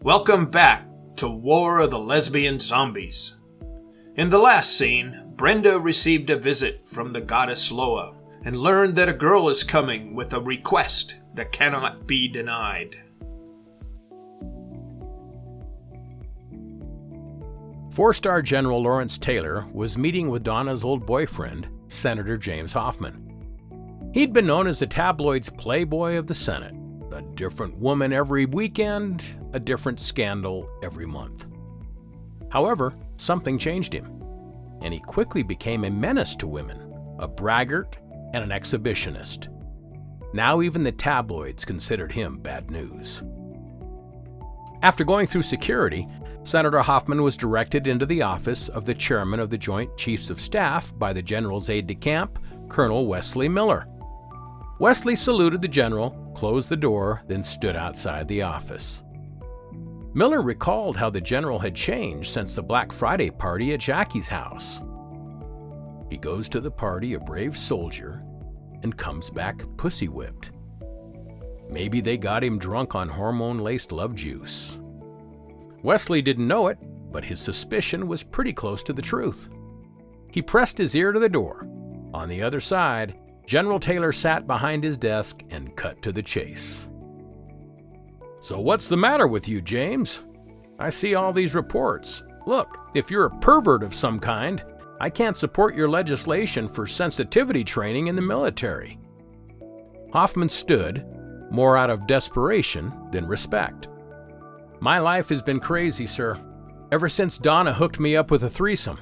Welcome back to War of the Lesbian Zombies. In the last scene, Brenda received a visit from the goddess Loa and learned that a girl is coming with a request that cannot be denied. Four-star General Lawrence Taylor was meeting with Donna's old boyfriend, Senator James Hoffman. He'd been known as the tabloid's playboy of the Senate. A different woman every weekend, a different scandal every month. However, something changed him, and he quickly became a menace to women, a braggart and an exhibitionist. Now even the tabloids considered him bad news. After going through security, Senator Hoffman was directed into the office of the chairman of the Joint Chiefs of Staff by the General's aide-de-camp, Colonel Wesley Miller. Wesley saluted the general, closed the door, then stood outside the office. Miller recalled how the general had changed since the Black Friday party at Jackie's house. He goes to the party a brave soldier and comes back pussy-whipped. Maybe they got him drunk on hormone-laced love juice. Wesley didn't know it, but his suspicion was pretty close to the truth. He pressed his ear to the door. On the other side, General Taylor sat behind his desk and cut to the chase. "So what's the matter with you, James? I see all these reports. Look, if you're a pervert of some kind, I can't support your legislation for sensitivity training in the military." Hoffman stood, more out of desperation than respect. "My life has been crazy, sir, ever since Donna hooked me up with a threesome."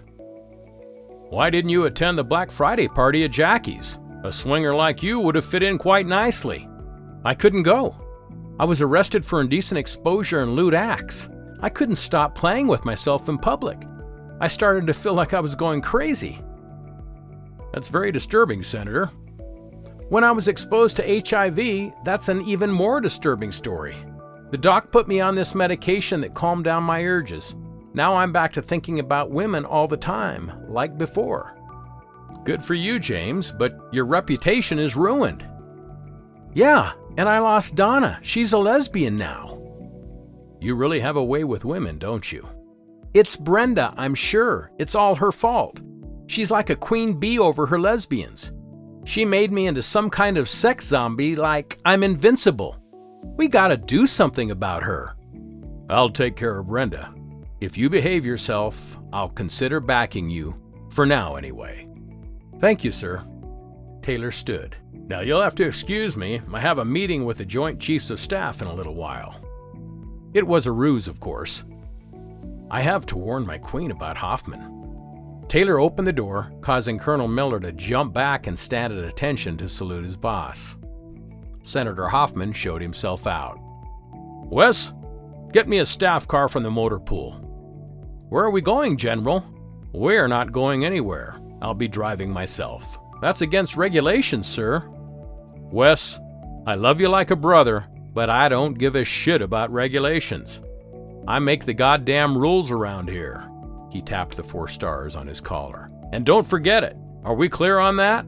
"Why didn't you attend the Black Friday party at Jackie's? A swinger like you would have fit in quite nicely." "I couldn't go. I was arrested for indecent exposure and lewd acts. I couldn't stop playing with myself in public. I started to feel like I was going crazy." "That's very disturbing, Senator." "When I was exposed to HIV, that's an even more disturbing story. The doc put me on this medication that calmed down my urges. Now I'm back to thinking about women all the time, like before." "Good for you, James, but your reputation is ruined." "Yeah, and I lost Donna. She's a lesbian now." "You really have a way with women, don't you?" "It's Brenda, I'm sure. It's all her fault. She's like a queen bee over her lesbians. She made me into some kind of sex zombie, like I'm invincible. We gotta do something about her." "I'll take care of Brenda. If you behave yourself, I'll consider backing you, for now anyway." "Thank you, sir." Taylor stood. "Now you'll have to excuse me. I have a meeting with the Joint Chiefs of Staff in a little while." It was a ruse, of course. "I have to warn my queen about Hoffman." Taylor opened the door, causing Colonel Miller to jump back and stand at attention to salute his boss. Senator Hoffman showed himself out. "Wes, get me a staff car from the motor pool." "Where are we going, General?" "We're not going anywhere. I'll be driving myself." "That's against regulations, sir." "Wes, I love you like a brother, but I don't give a shit about regulations. I make the goddamn rules around here." He tapped the 4 stars on his collar. "And don't forget it. Are we clear on that?"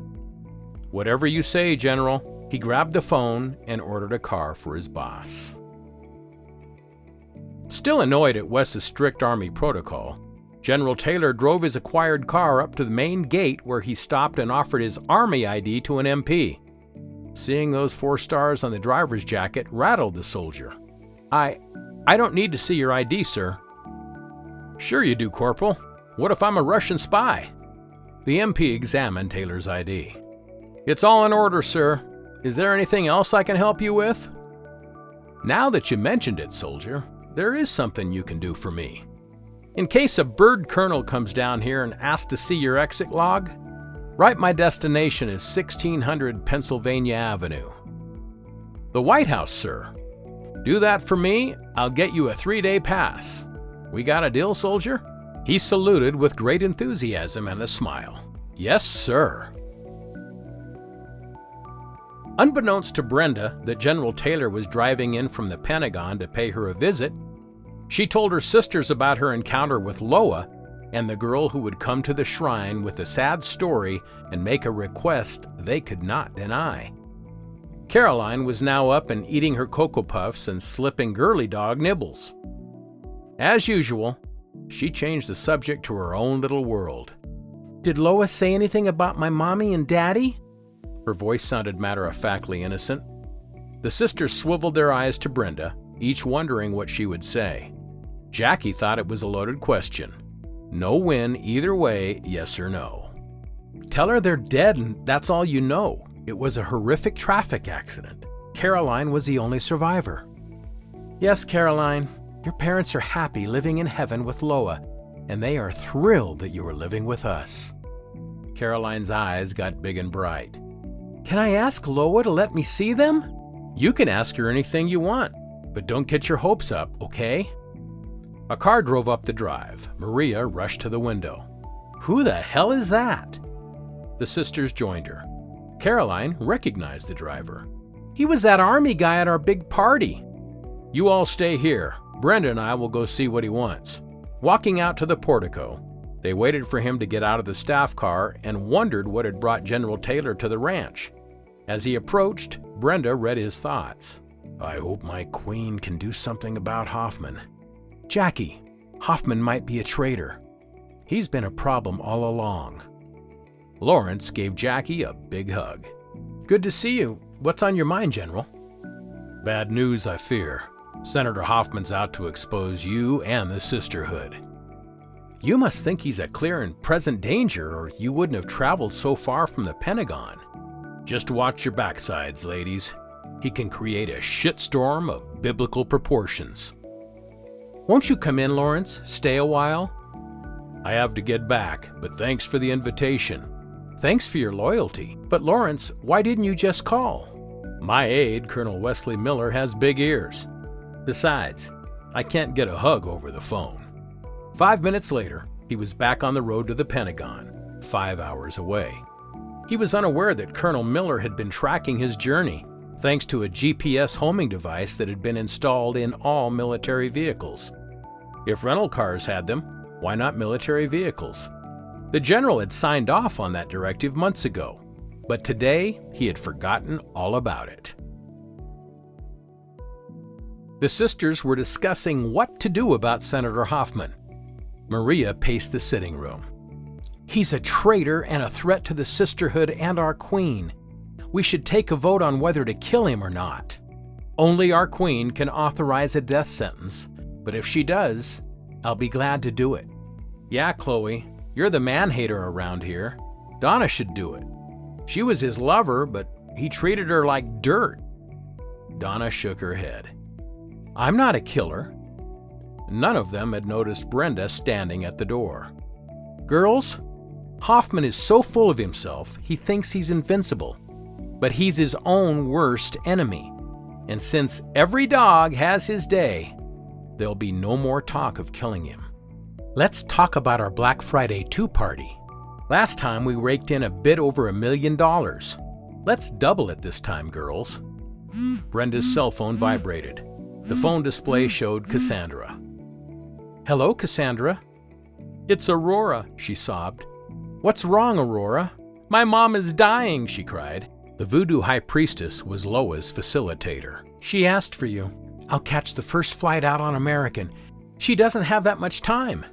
"Whatever you say, General." He grabbed the phone and ordered a car for his boss. Still annoyed at Wes's strict Army protocol, General Taylor drove his acquired car up to the main gate where he stopped and offered his Army ID to an MP. Seeing those 4 stars on the driver's jacket rattled the soldier. I don't need to see your ID, sir." "Sure you do, Corporal. What if I'm a Russian spy?" The MP examined Taylor's ID. "It's all in order, sir. Is there anything else I can help you with?" "Now that you mentioned it, soldier, there is something you can do for me. In case a bird colonel comes down here and asks to see your exit log, write my destination as 1600 Pennsylvania Avenue." "The White House, sir." "Do that for me, I'll get you a 3-day pass. We got a deal, soldier?" He saluted with great enthusiasm and a smile. "Yes, sir." Unbeknownst to Brenda that General Taylor was driving in from the Pentagon to pay her a visit, she told her sisters about her encounter with Loa and the girl who would come to the shrine with a sad story and make a request they could not deny. Caroline was now up and eating her Cocoa Puffs and slipping girly dog nibbles. As usual, she changed the subject to her own little world. "Did Lois say anything about my mommy and daddy?" Her voice sounded matter-of-factly innocent. The sisters swiveled their eyes to Brenda, each wondering what she would say. Jackie thought it was a loaded question. No win either way, yes or no. "Tell her they're dead and that's all you know. It was a horrific traffic accident. Caroline was the only survivor." "Yes, Caroline, your parents are happy living in heaven with Loa, and they are thrilled that you are living with us." Caroline's eyes got big and bright. "Can I ask Loa to let me see them?" "You can ask her anything you want, but don't get your hopes up, okay?" A car drove up the drive. Maria rushed to the window. "Who the hell is that?" The sisters joined her. Caroline recognized the driver. "He was that army guy at our big party." "You all stay here. Brenda and I will go see what he wants." Walking out to the portico, they waited for him to get out of the staff car and wondered what had brought General Taylor to the ranch. As he approached, Brenda read his thoughts. "I hope my queen can do something about Hoffman. Jackie, Hoffman might be a traitor. He's been a problem all along." Lawrence gave Jackie a big hug. "Good to see you. What's on your mind, General?" "Bad news, I fear. Senator Hoffman's out to expose you and the Sisterhood." "You must think he's a clear and present danger, or you wouldn't have traveled so far from the Pentagon." "Just watch your backsides, ladies. He can create a shitstorm of biblical proportions." "Won't you come in, Lawrence? Stay a while?" "I have to get back, but thanks for the invitation." "Thanks for your loyalty. But Lawrence, why didn't you just call?" "My aide, Colonel Wesley Miller, has big ears. Besides, I can't get a hug over the phone." 5 minutes later, he was back on the road to the Pentagon, 5 hours away. He was unaware that Colonel Miller had been tracking his journey, thanks to a GPS homing device that had been installed in all military vehicles. If rental cars had them, why not military vehicles? The general had signed off on that directive months ago, but today he had forgotten all about it. The sisters were discussing what to do about Senator Hoffman. Maria paced the sitting room. "He's a traitor and a threat to the Sisterhood and our queen. We should take a vote on whether to kill him or not. Only our queen can authorize a death sentence, but if she does, I'll be glad to do it." "Yeah, Chloe, you're the man-hater around here. Donna should do it. She was his lover, but he treated her like dirt." Donna shook her head. "I'm not a killer." None of them had noticed Brenda standing at the door. "Girls, Hoffman is so full of himself, he thinks he's invincible. But he's his own worst enemy. And since every dog has his day, there'll be no more talk of killing him. Let's talk about our Black Friday 2 party. Last time we raked in a bit over $1 million. Let's double it this time, girls." Brenda's cell phone vibrated. The phone display showed Cassandra. "Hello, Cassandra." "It's Aurora," she sobbed. "What's wrong, Aurora?" "My mom is dying," she cried. The voodoo high priestess was Loa's facilitator. "She asked for you. I'll catch the first flight out on American. She doesn't have that much time."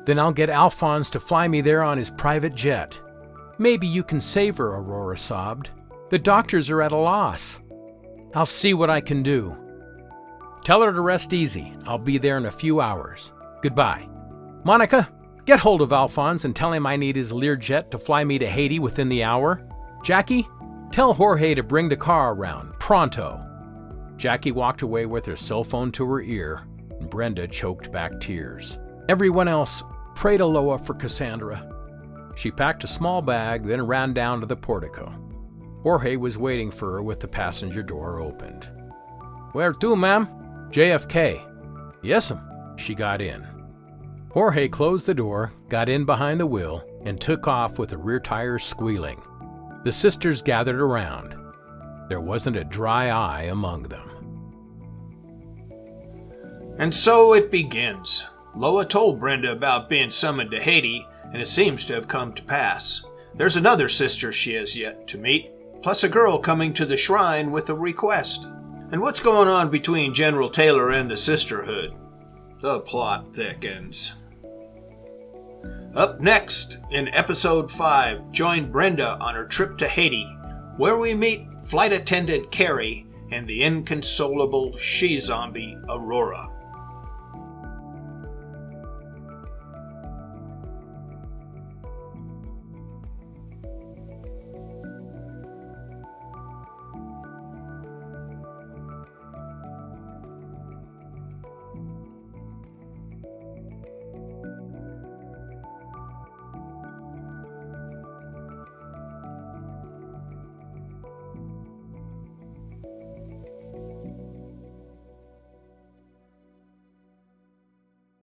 "Then I'll get Alphonse to fly me there on his private jet." "Maybe you can save her," Aurora sobbed. "The doctors are at a loss." "I'll see what I can do." "Tell her to rest easy. I'll be there in a few hours. Goodbye." "Monica, get hold of Alphonse and tell him I need his Learjet to fly me to Haiti within the hour. Jackie, tell Jorge to bring the car around, pronto." Jackie walked away with her cell phone to her ear, and Brenda choked back tears. "Everyone else, pray to Loa for Cassandra." She packed a small bag, then ran down to the portico. Jorge was waiting for her with the passenger door opened. "Where to, ma'am?" "JFK." "Yes'm." She got in. Jorge closed the door, got in behind the wheel, and took off with the rear tires squealing. The sisters gathered around. There wasn't a dry eye among them. And so it begins. Loa told Brenda about being summoned to Haiti, and it seems to have come to pass. There's another sister she has yet to meet, plus a girl coming to the shrine with a request. And what's going on between General Taylor and the Sisterhood? The plot thickens. Up next, in episode 5, join Brenda on her trip to Haiti, where we meet flight attendant Carrie and the inconsolable she-zombie Aurora.